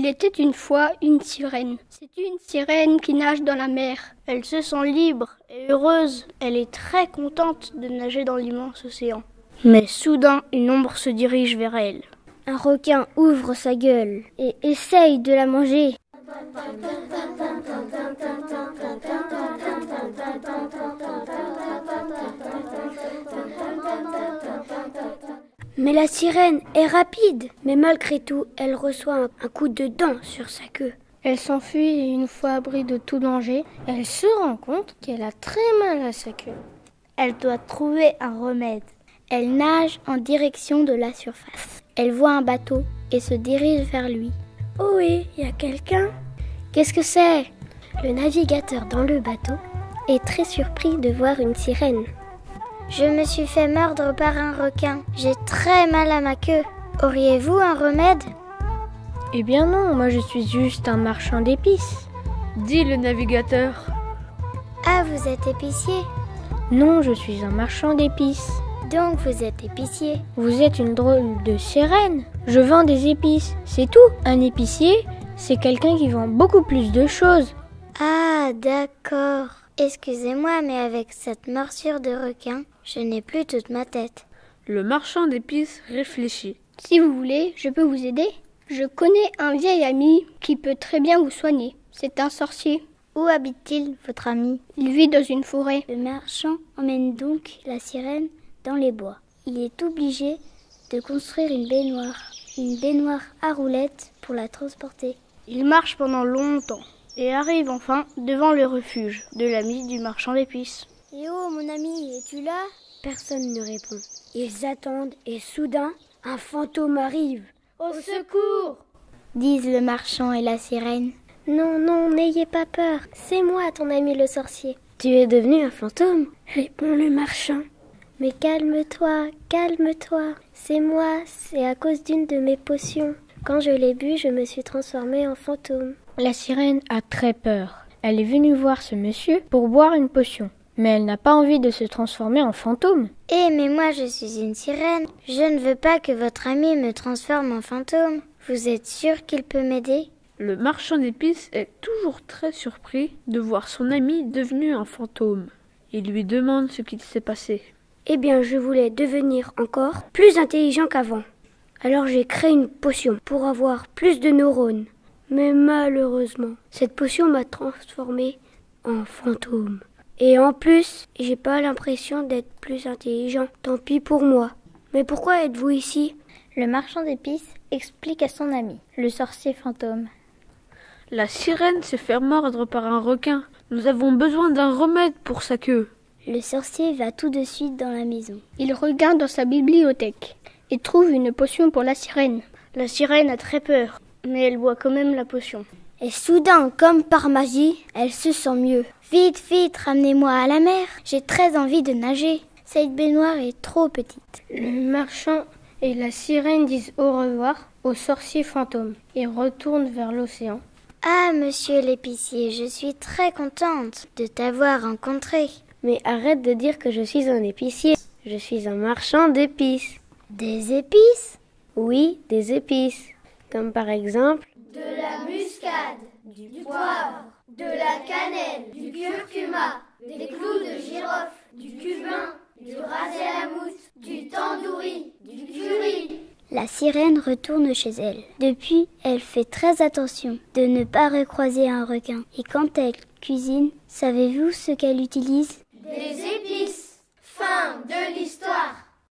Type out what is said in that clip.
était une fois une sirène. C'est une sirène qui nage dans la mer. Elle se sent libre et heureuse. Elle est très contente de nager dans l'immense océan. Mais soudain, une ombre se dirige vers elle. Un requin ouvre sa gueule et essaye de la manger. Mais la sirène est rapide. Mais malgré tout, elle reçoit un coup de dent sur sa queue. Elle s'enfuit et une fois abri de tout danger, elle se rend compte qu'elle a très mal à sa queue. Elle doit trouver un remède. Elle nage en direction de la surface. Elle voit un bateau et se dirige vers lui. Oh oui, il y a quelqu'un. Qu'est-ce que c'est? Le navigateur dans le bateau est très surpris de voir une sirène. Je me suis fait mordre par un requin. J'ai très mal à ma queue. Auriez-vous un remède? Eh bien non, moi je suis juste un marchand d'épices, dit le navigateur. Ah, vous êtes épicier? Non, je suis un marchand d'épices. Donc vous êtes épicier? Vous êtes une drôle de sirène. Je vends des épices, c'est tout. Un épicier, c'est quelqu'un qui vend beaucoup plus de choses. Ah, d'accord. Excusez-moi, mais avec cette morsure de requin, je n'ai plus toute ma tête. Le marchand d'épices réfléchit. Si vous voulez, je peux vous aider. Je connais un vieil ami qui peut très bien vous soigner. C'est un sorcier. Où habite-t-il, votre ami? Il vit dans une forêt. Le marchand emmène donc la sirène dans les bois. Il est obligé de construire une baignoire à roulettes pour la transporter. Il marche pendant longtemps et arrive enfin devant le refuge de l'ami du marchand d'épices. Eh oh, mon ami, es-tu là? Personne ne répond. Ils attendent et soudain, un fantôme arrive. Au secours! Disent le marchand et la sirène. Non, non, n'ayez pas peur. C'est moi, ton ami le sorcier. Tu es devenu un fantôme? Répond le marchand. Mais calme-toi, calme-toi. C'est moi, c'est à cause d'une de mes potions. Quand je l'ai bu, je me suis transformée en fantôme. La sirène a très peur. Elle est venue voir ce monsieur pour boire une potion. Mais elle n'a pas envie de se transformer en fantôme. Eh, mais moi je suis une sirène. Je ne veux pas que votre ami me transforme en fantôme. Vous êtes sûr qu'il peut m'aider? Le marchand d'épices est toujours très surpris de voir son ami devenu un fantôme. Il lui demande ce qu'il s'est passé. Eh bien, je voulais devenir encore plus intelligent qu'avant. Alors j'ai créé une potion pour avoir plus de neurones. Mais malheureusement, cette potion m'a transformé en fantôme. Et en plus, j'ai pas l'impression d'être plus intelligent. Tant pis pour moi. Mais pourquoi êtes-vous ici? Le marchand d'épices explique à son ami, le sorcier fantôme. La sirène s'est fait mordre par un requin. Nous avons besoin d'un remède pour sa queue. Le sorcier va tout de suite dans la maison. Il regarde dans sa bibliothèque et trouve une potion pour la sirène. La sirène a très peur, mais elle boit quand même la potion. Et soudain, comme par magie, elle se sent mieux. Vite, vite, ramenez-moi à la mer. J'ai très envie de nager. Cette baignoire est trop petite. Le marchand et la sirène disent au revoir au sorcier fantôme et retournent vers l'océan. Ah, monsieur l'épicier, je suis très contente de t'avoir rencontré. Mais arrête de dire que je suis un épicier. Je suis un marchand d'épices. Des épices? Oui, des épices. Comme par exemple... de la muscade, du poivre, de la cannelle, du curcuma, des clous de girofle, du cumin, du rasé à la mousse, du tandoori, du curry. La sirène retourne chez elle. Depuis, elle fait très attention de ne pas recroiser un requin. Et quand elle cuisine, savez-vous ce qu'elle utilise? Des épices. Fin de l'histoire.